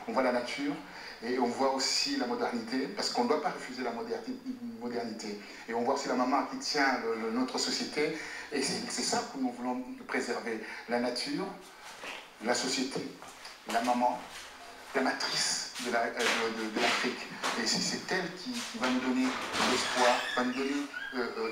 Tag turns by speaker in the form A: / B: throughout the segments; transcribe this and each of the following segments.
A: On voit la nature et on voit aussi la modernité, parce qu'on ne doit pas refuser la modernité. Et on voit aussi la maman qui tient notre société, et c'est ça que nous voulons préserver. La nature, la société, la maman, la matrice de l'Afrique. Et c'est elle qui va nous donner l'espoir, va nous donner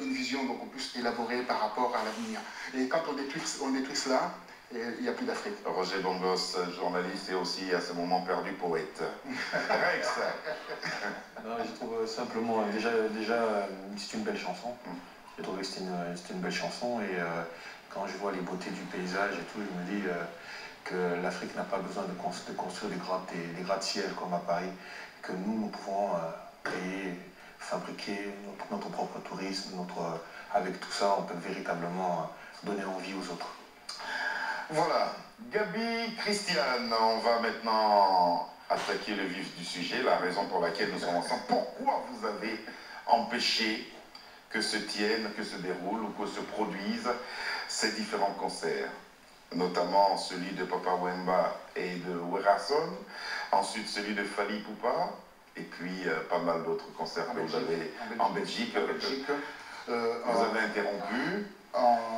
A: une vision beaucoup plus élaborée par rapport à l'avenir. Et quand on détruit cela, il n'y a plus d'Afrique.
B: Roger Bongos, journaliste et aussi à ce moment perdu poète. Rex.
C: Non, je trouve simplement, déjà c'est une belle chanson. J'ai trouvé que c'était une belle chanson et quand je vois les beautés du paysage et tout, je me dis que l'Afrique n'a pas besoin de construire des gratte-ciel comme à Paris, que nous pouvons créer, fabriquer notre propre tourisme, avec tout ça, on peut véritablement donner envie aux autres.
B: Voilà, Gabi, Christiane, on va maintenant attaquer le vif du sujet, la raison pour laquelle nous sommes ensemble. Pourquoi vous avez empêché que se tiennent, que se déroulent ou que se produisent ces différents concerts, notamment celui de Papa Wemba et de Werason, ensuite celui de Fally Ipupa, et puis pas mal d'autres concerts que vous avez en Belgique. Vous avez interrompu.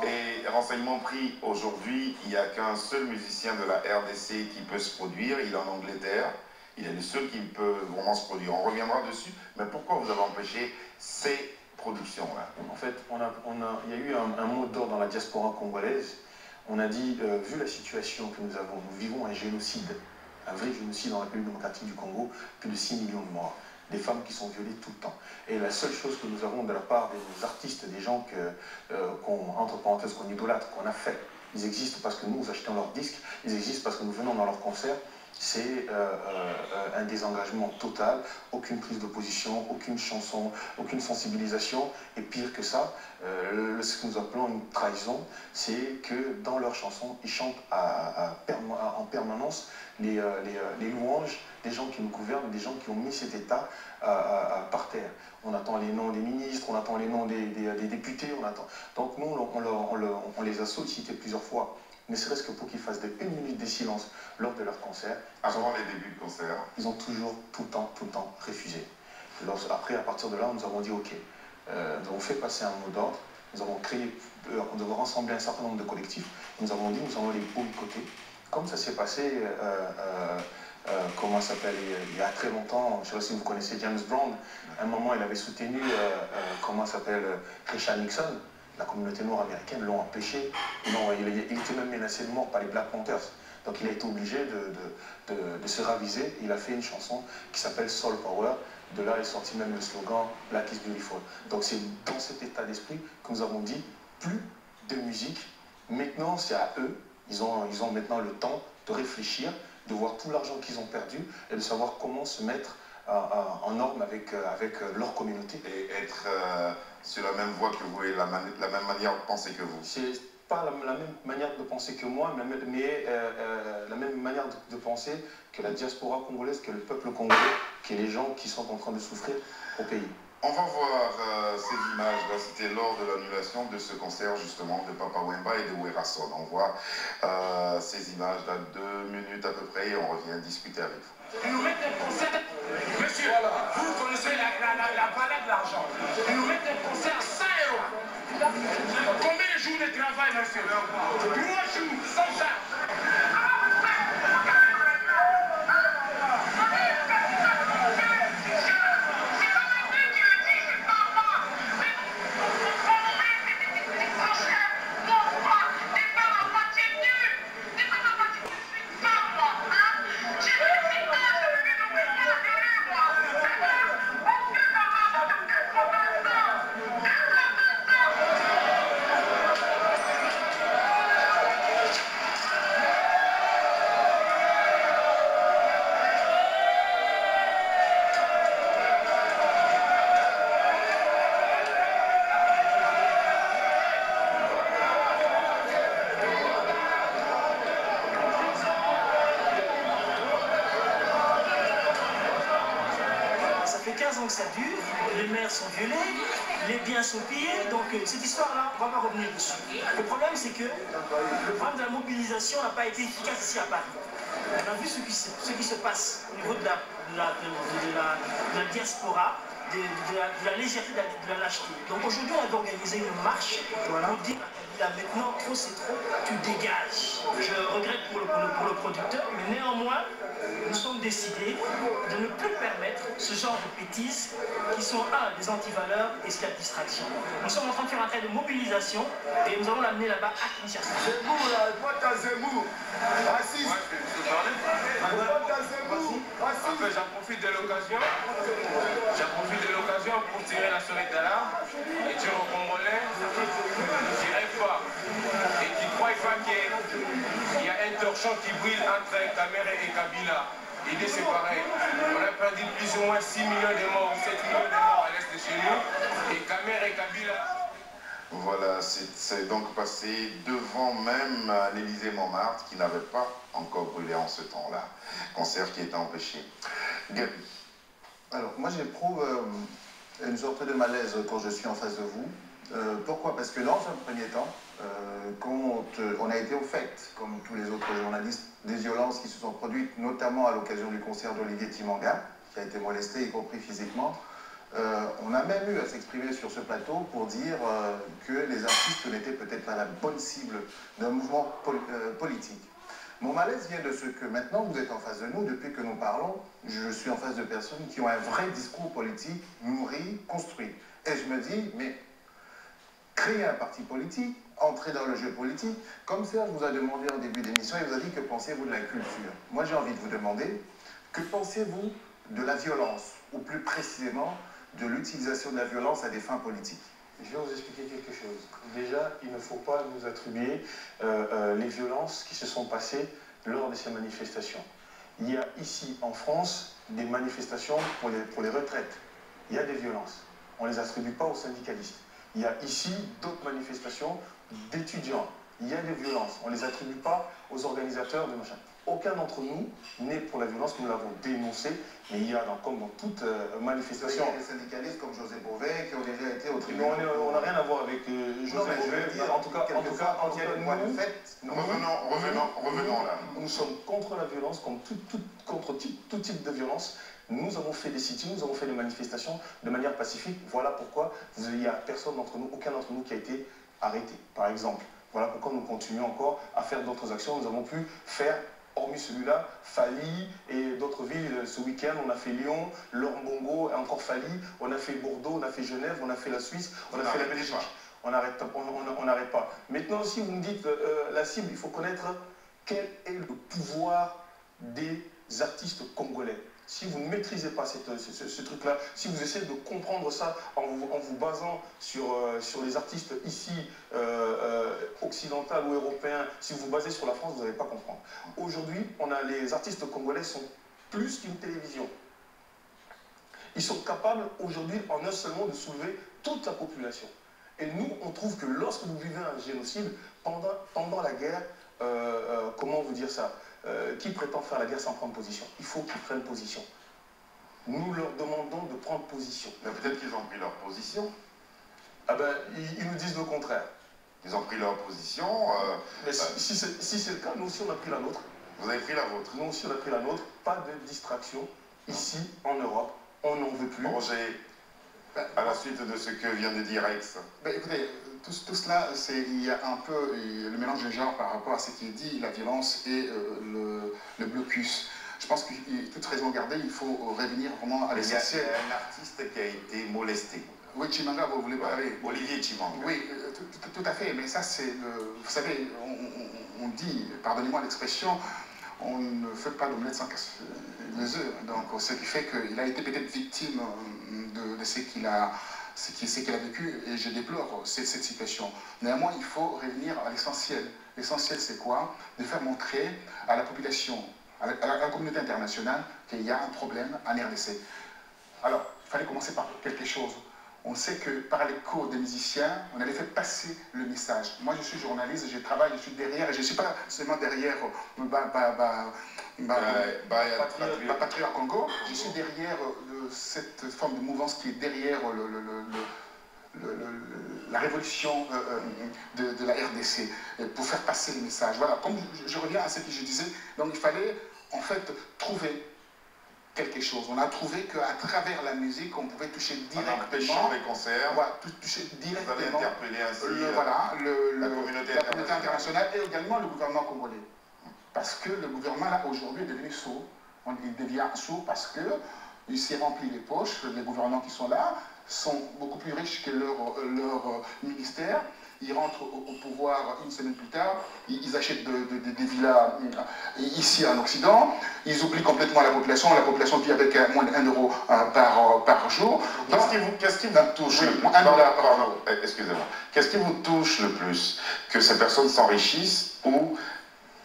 B: Et renseignement pris, aujourd'hui, il n'y a qu'un seul musicien de la RDC qui peut se produire, il est en Angleterre, il est le seul qui peut vraiment se produire. On reviendra dessus, mais pourquoi vous avez empêché ces productions-là?
C: En fait, il y a eu un mot d'ordre dans la diaspora congolaise. On a dit, vu la situation que nous vivons un génocide, un vrai génocide dans la République démocratique du Congo, plus de 6 millions de morts. Des femmes qui sont violées tout le temps. Et la seule chose que nous avons de la part des artistes, des gens entre parenthèses, qu'on idolâtre, qu'on a fait, ils existent parce que nous achetons leurs disques, ils existent parce que nous venons dans leurs concerts, c'est un désengagement total, aucune prise de position, aucune chanson, aucune sensibilisation, et pire que ça, ce que nous appelons une trahison, c'est que dans leurs chansons, ils chantent en permanence les louanges des gens qui nous gouvernent, des gens qui ont mis cet État par terre. On attend les noms des ministres, on attend les noms des députés, donc nous, on les a sollicités plusieurs fois, ne serait-ce que pour qu'ils fassent une minute de silence lors de leur concert.
B: Avant les débuts de concert.
C: Ils ont toujours, tout le temps refusé. Après, à partir de là, nous avons dit ok, nous avons fait passer un mot d'ordre, nous avons créé, on devait rassembler un certain nombre de collectifs, nous avons dit nous allons les boycotter, comme ça s'est passé, comment ça s'appelle, il y a très longtemps, je ne sais pas si vous connaissez James Brown, à un moment il avait soutenu, comment ça s'appelle, Richard Nixon. La communauté noire américaine l'ont empêché. Non, il était même menacé de mort par les Black Panthers. Donc il a été obligé de se raviser. Il a fait une chanson qui s'appelle Soul Power. De là est sorti même le slogan Black is Beautiful. Donc c'est dans cet état d'esprit que nous avons dit plus de musique. Maintenant c'est à eux. Ils ont maintenant le temps de réfléchir, de voir tout l'argent qu'ils ont perdu et de savoir comment se mettre en norme avec leur communauté.
B: Et être sur la même voie que vous et la même manière de penser que vous.
C: C'est pas la même manière de penser que moi, mais la même manière de penser que la diaspora congolaise, que le peuple congolais, que les gens qui sont en train de souffrir au pays.
B: On va voir ces images-là, c'était lors de l'annulation de ce concert justement de Papa Wemba et de Werason. On voit ces images-là, 2 minutes à peu près, et on revient discuter avec vous.
D: Ils nous mettent un concert, monsieur, voilà. Vous connaissez la valeur de l'argent. Ils nous mettent un concert à 100 €. Combien de jours de travail, monsieur? 3 jours, sans charge.
E: Que ça dure, les mères sont violées, les biens sont pillés, donc cette histoire-là, on ne va pas revenir dessus. Le problème, c'est que le problème de la mobilisation n'a pas été efficace ici à Paris. On a vu ce qui se passe au niveau de la diaspora, de la légèreté, de la lâcheté. Donc aujourd'hui, on va organiser une marche pour dire là maintenant, trop c'est trop, tu dégages. Je regrette pour le producteur, mais néanmoins, nous sommes décidés de ne plus permettre ce genre de bêtises qui sont des antivaleurs et c'est la distraction. Nous sommes en train de faire un travail de mobilisation et nous allons l'amener là-bas à Kinshasa.
D: Zemmour, là, toi t'as Zemmour. Assis.
F: Ouais, je peux parler.
D: Toi t'as Zemmour.
F: En fait, j'en profite de l'occasion. Pour tirer la sonnette d'alarme et dire aux Congolais qui rêvent pas et qui ne croient pas qu'il y a un torchon qui brille entre Kamere et Kabila. L'idée c'est pareil. On a perdu plus ou moins 6 millions de morts, 7 millions de morts à l'est de chez nous. Et Kamere et Kabila.
B: Voilà, c'est donc passé devant même l'Élysée-Montmartre qui n'avait pas encore brûlé en ce temps-là. Concert qui était empêché. Gabi.
C: Alors, moi j'éprouve une sorte de malaise quand je suis en face de vous. Pourquoi? Parce que dans un premier temps, quand on a été au fait, comme tous les autres journalistes, des violences qui se sont produites, notamment à l'occasion du concert d'Olivier Timanga, qui a été molesté, y compris physiquement, on a même eu à s'exprimer sur ce plateau pour dire que les artistes n'étaient peut-être pas la bonne cible d'un mouvement politique. Mon malaise vient de ce que maintenant vous êtes en face de nous, depuis que nous parlons, je suis en face de personnes qui ont un vrai discours politique nourri, construit. Et je me dis, mais créer un parti politique, entrer dans le jeu politique, comme Serge vous a demandé en début d'émission, il vous a dit que pensez-vous de la culture. Moi j'ai envie de vous demander, que pensez-vous de la violence, ou plus précisément de l'utilisation de la violence à des fins politiques?
G: Je vais vous expliquer quelque chose. Déjà, il ne faut pas nous attribuer les violences qui se sont passées lors de ces manifestations. Il y a ici en France des manifestations pour les retraites. Il y a des violences. On ne les attribue pas aux syndicalistes. Il y a ici d'autres manifestations d'étudiants. Il y a des violences. On ne les attribue pas aux organisateurs de machin. Aucun d'entre nous n'est pour la violence, nous l'avons dénoncé, mais il y a, comme dans toute manifestation...
C: Il y a des syndicalistes comme José Bové qui ont déjà été au tribunal.
G: On n'a rien à voir avec José Bové. En tout cas,
B: revenons là.
G: Nous sommes contre la violence, contre tout type de violence. Nous avons fait des sit-ins, nous avons fait des manifestations de manière pacifique. Voilà pourquoi il n'y a personne d'entre nous, aucun d'entre nous qui a été arrêté, par exemple. Voilà pourquoi nous continuons encore à faire d'autres actions. Nous avons pu faire, hormis celui-là, Fali et d'autres villes. Ce week-end, on a fait Lyon, Lormbongo, et encore Fali. On a fait Bordeaux, on a fait Genève, on a fait la Suisse, on a fait la Belgique. On n'arrête pas. Maintenant, si vous me dites la cible, il faut connaître quel est le pouvoir des artistes congolais. Si vous ne maîtrisez pas ce truc-là, si vous essayez de comprendre ça en vous basant sur les artistes ici, occidentaux ou européens, si vous vous basez sur la France, vous n'allez pas comprendre. Aujourd'hui, les artistes congolais sont plus qu'une télévision. Ils sont capables aujourd'hui en un seul mot de soulever toute la population. Et nous, on trouve que lorsque vous vivez un génocide, pendant la guerre, comment vous dire ça, qui prétend faire la guerre sans prendre position? Il faut qu'ils prennent position. Nous leur demandons de prendre position.
B: Mais peut-être qu'ils ont pris leur position.
G: Ah ben, ils nous disent le contraire.
B: Ils ont pris leur position.
G: Mais si c'est le cas, nous aussi on a pris la nôtre.
B: Vous avez pris la vôtre.
G: Nous aussi on a pris la nôtre. Pas de distraction. Ici, en Europe, on n'en veut plus.
B: Roger, à la suite de ce que vient de dire Aix.
A: Ben, écoutez, tout cela, il y a un peu le mélange de genre par rapport à ce qui est dit, la violence et le blocus. Je pense qu'il y a toute raison gardée, il faut revenir vraiment à l'essentiel.
B: Il y a un artiste qui a été molesté.
A: Oui, Chimanga, vous voulez parler?
B: Olivier Chimanga.
A: Oui, tout à fait, mais ça c'est le... Vous savez, on dit, pardonnez-moi l'expression, on ne fait pas d'omelette sans casser les œufs. Donc, ce qui fait qu'il a été peut-être victime de ce qu'il a vécu, et je déplore cette situation. Néanmoins, il faut revenir à l'essentiel. L'essentiel, c'est quoi? De faire montrer à la population, à la communauté internationale, qu'il y a un problème en RDC. Alors, il fallait commencer par quelque chose. On sait que par l'écho des musiciens, on allait faire passer le message. Moi, je suis journaliste, je travaille, je suis derrière, et je ne suis pas seulement derrière Patriote Congo, je suis derrière cette forme de mouvance qui est derrière la révolution de la RDC, pour faire passer le message. Voilà, comme je reviens à ce que je disais, donc il fallait en fait trouvé quelque chose. On a trouvé qu'à travers la musique, on pouvait toucher directement.
B: En empêchant les concerts,
A: voilà, toucher directement.
B: Vous avez interpellé ainsi
A: la
B: communauté
A: internationale et également le gouvernement congolais. Parce que le gouvernement, là, aujourd'hui, est devenu sourd. Il devient sourd parce qu'il s'est rempli les poches. Les gouvernants qui sont là sont beaucoup plus riches que leur ministère. Ils rentrent au pouvoir une semaine plus tard, ils achètent des villas ici en Occident, ils oublient complètement la population vit avec moins de 1 euro par jour.
B: Qu'est-ce qui vous touche le plus? Excusez-moi. Qu'est-ce qui vous touche le plus? Que ces personnes s'enrichissent ou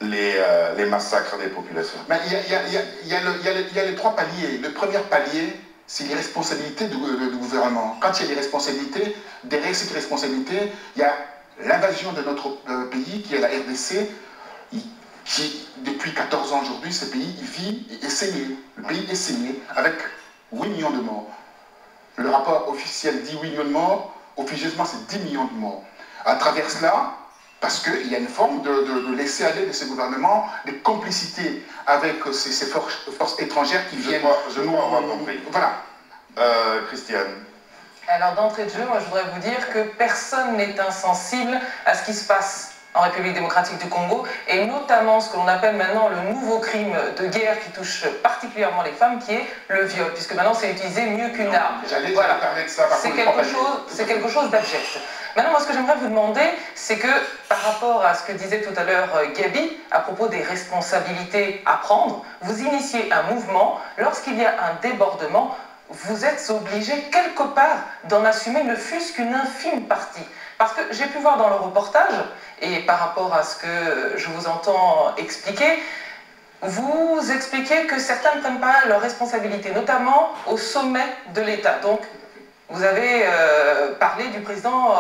B: les massacres des populations?
A: Il y a les 3 paliers. Le premier palier, c'est les responsabilités du gouvernement. Quand il y a des responsabilités, derrière cette responsabilité, il y a l'invasion de notre pays, qui est la RDC, qui, depuis 14 ans aujourd'hui, ce pays vit et est saigné. Le pays est saigné avec 8 millions de morts. Le rapport officiel dit 8 millions de morts, officieusement c'est 10 millions de morts. À travers cela, parce qu'il y a une forme de laisser aller de ce gouvernement, de complicité avec ces forces étrangères qui viennent...
B: Je crois avoir compris.
A: Voilà.
B: Christiane.
H: Alors d'entrée de jeu, moi je voudrais vous dire que personne n'est insensible à ce qui se passe en République démocratique du Congo, et notamment ce que l'on appelle maintenant le nouveau crime de guerre qui touche particulièrement les femmes, qui est le viol, puisque maintenant c'est utilisé mieux qu'une arme.
A: Voilà.
H: C'est quelque chose d'abject. Maintenant, moi, ce que j'aimerais vous demander, c'est que par rapport à ce que disait tout à l'heure Gabi, à propos des responsabilités à prendre, vous initiez un mouvement, lorsqu'il y a un débordement, vous êtes obligé quelque part d'en assumer ne fût-ce qu'une infime partie. Parce que j'ai pu voir dans le reportage, et par rapport à ce que je vous entends expliquer, vous expliquez que certains ne prennent pas leurs responsabilités, notamment au sommet de l'État. Donc, vous avez parlé du président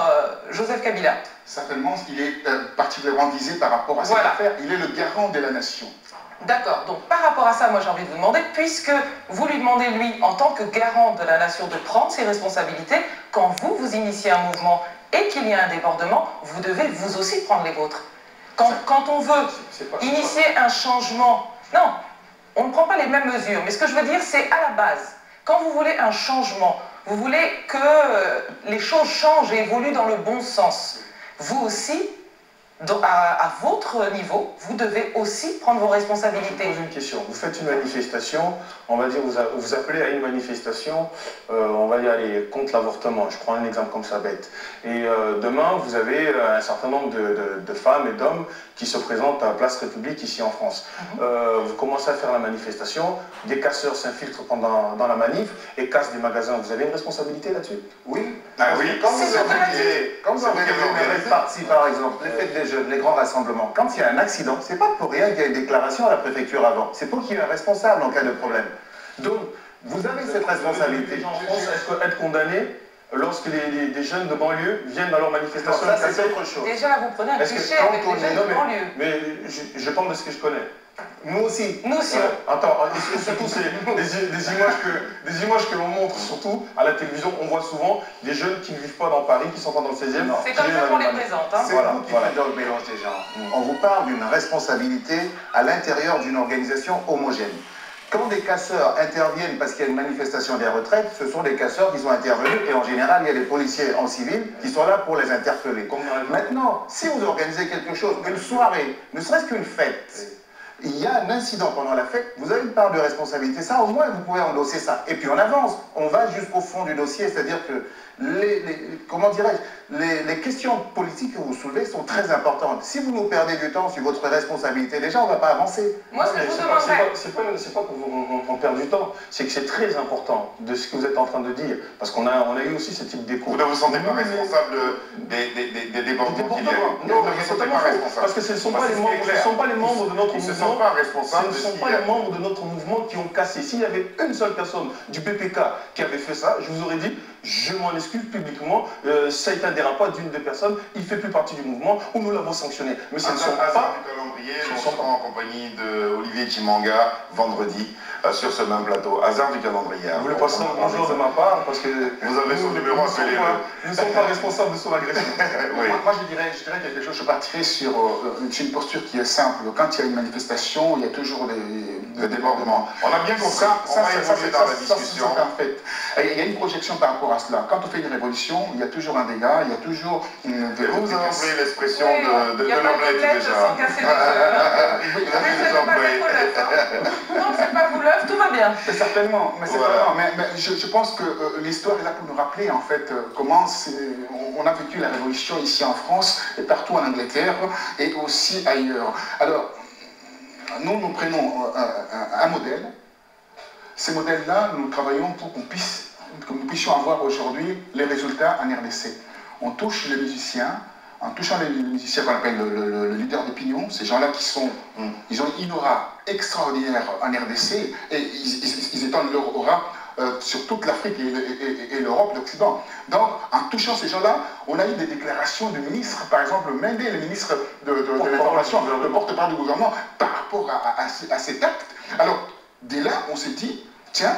H: Joseph Kabila.
A: Certainement, il est particulièrement visé par rapport à cette affaire. Il est le garant de la nation.
H: D'accord. Donc, par rapport à ça, moi, j'ai envie de vous demander, puisque vous lui demandez, lui, en tant que garant de la nation, de prendre ses responsabilités, quand vous initiez un mouvement et qu'il y a un débordement, vous devez vous aussi prendre les vôtres. Quand on veut initier un changement, non, on ne prend pas les mêmes mesures. Mais ce que je veux dire, c'est à la base, quand vous voulez un changement, vous voulez que les choses changent et évoluent dans le bon sens. Vous aussi, à votre niveau, vous devez aussi prendre vos responsabilités.
G: Je vous pose une question. Vous faites une manifestation, on va dire, vous appelez à une manifestation, on va y aller contre l'avortement. Je prends un exemple comme ça bête. Et demain, vous avez un certain nombre de femmes et d'hommes qui se présentent à Place République ici en France. Vous commencez à faire la manifestation, des casseurs s'infiltrent dans la manif et cassent des magasins. Vous avez une responsabilité là-dessus?
A: Oui.
B: Oui.
G: Quand vous organisez une répartie, par exemple, les fêtes des jeunes, les grands rassemblements, quand il y a un accident, c'est pas pour rien qu'il y a une déclaration à la préfecture avant. C'est pour qu'il y ait un responsable en cas de problème. Donc, vous avez cette responsabilité.
C: Les gens en France, est-ce qu'être condamné lorsque des jeunes de banlieue viennent à leur manifestation?
G: Ça, c'est autre chose.
H: Déjà, là, vous prenez un cliché avec les jeunes de banlieue.
C: Mais je parle de ce que je connais.
G: Nous aussi.
H: Nous aussi.
C: Attends, surtout c'est des images que l'on montre, surtout à la télévision. On voit souvent des jeunes qui ne vivent pas dans Paris, qui sont pas dans le 16e.
H: C'est comme ça qu'on les présente. Hein.
G: C'est vous qui faites dans le mélange des gens. On vous parle d'une responsabilité à l'intérieur d'une organisation homogène. Quand des casseurs interviennent parce qu'il y a une manifestation des retraites, ce sont des casseurs qui sont intervenus et en général, il y a des policiers en civil qui sont là pour les interpeller. Maintenant, si vous organisez quelque chose, une soirée, ne serait-ce qu'une fête, il y a un incident pendant la fête, vous avez une part de responsabilité, ça au moins vous pouvez endosser ça. Et puis on avance, on va jusqu'au fond du dossier, c'est-à-dire que comment dirais-je, les questions politiques que vous soulevez sont très importantes. Si vous nous perdez du temps sur votre responsabilité, déjà on ne va pas avancer.
H: Moi, ce que je vous demanderais...
G: C'est pas qu'on perd du temps, c'est que c'est très important de ce que vous êtes en train de dire, parce qu'on a eu aussi ce type d'écho.
B: Vous ne vous sentez pas responsable des débordements qu'il y a eu?
G: Non, c'est totalement faux, parce que ce ne sont pas les membres de notre mouvement. Ce ne sont pas les membres de notre mouvement qui ont cassé. S'il y avait une seule personne du BPK qui avait fait ça, je vous aurais dit, je m'en excuse publiquement, ça a été un dérapage d'une des personnes, il ne fait plus partie du mouvement, ou nous l'avons sanctionné. Mais ce ne sont pas...
B: Nous serons en compagnie d'Olivier Chimanga vendredi sur ce même plateau. Hasard du calendrier.
G: Vous voulez passer un bonjour de ma part, parce que...
B: Vous avez son numéro, appelez-le.
G: Nous ne sommes pas responsables de son agression.
A: Oui. Moi, je dirais quelque chose, je partirais sur une posture qui est simple. Quand il y a une manifestation, il y a toujours
B: Le débordement. On a bien compris. On va évoluer dans la discussion.
A: En fait. Il y a une projection par rapport à cela. Quand on fait une révolution, il y a toujours un dégât, il y a toujours...
B: Et vous avez employé l'expression de l'omelette déjà.
H: Non, c'est pas vous l'œuf, tout va bien.
A: Mais certainement, mais je pense que l'histoire est là pour nous rappeler en fait comment on a vécu la révolution ici en France et partout en Angleterre et aussi ailleurs. Alors, nous prenons un modèle. Ces modèles-là, nous travaillons pour que nous puissions avoir aujourd'hui les résultats en RDC. On touche les musiciens, en touchant les musiciens qu'on appelle le leader d'opinion, ces gens-là ils ont une aura extraordinaire en RDC et ils étendent leur aura sur toute l'Afrique et l'Europe, l'Occident. Donc, en touchant ces gens-là, on a eu des déclarations du ministre, par exemple, Mendé, le ministre de l'information, le porte-parole du gouvernement, par rapport à cet acte. Alors, dès là, on s'est dit, tiens,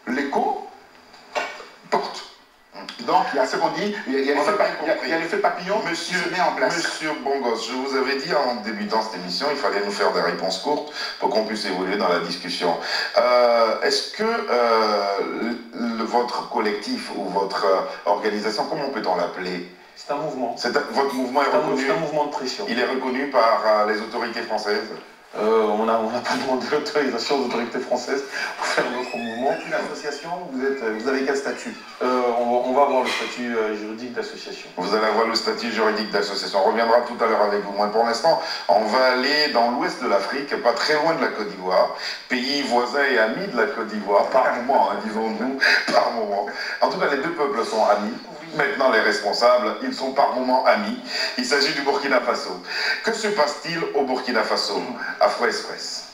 A: l'écho porte. Donc, il y a ce qu'on dit, il y a l'effet papillon qui se met en place.
B: Monsieur Bongos, je vous avais dit en débutant cette émission, il fallait nous faire des réponses courtes pour qu'on puisse évoluer dans la discussion. Est-ce que votre collectif ou votre organisation, comment peut-on l'appeler?
C: C'est un mouvement.
B: Votre mouvement est reconnu?
C: C'est un mouvement de pression.
B: Il est reconnu par les autorités françaises?
C: On n'a pas demandé l'autorisation aux autorités françaises pour faire notre mouvement.
G: Une association, vous avez quel statut?
C: On va avoir le statut juridique d'association.
B: Vous allez avoir le statut juridique d'association. On reviendra tout à l'heure avec vous. Moi, pour l'instant, on va aller dans l'ouest de l'Afrique, pas très loin de la Côte d'Ivoire, pays voisin et ami de la Côte d'Ivoire, par moment, hein, disons-nous, par moment. En tout cas, les deux peuples sont amis. Maintenant, les responsables, ils sont par moments amis. Il s'agit du Burkina Faso. Que se passe-t-il au Burkina Faso? Afro Express.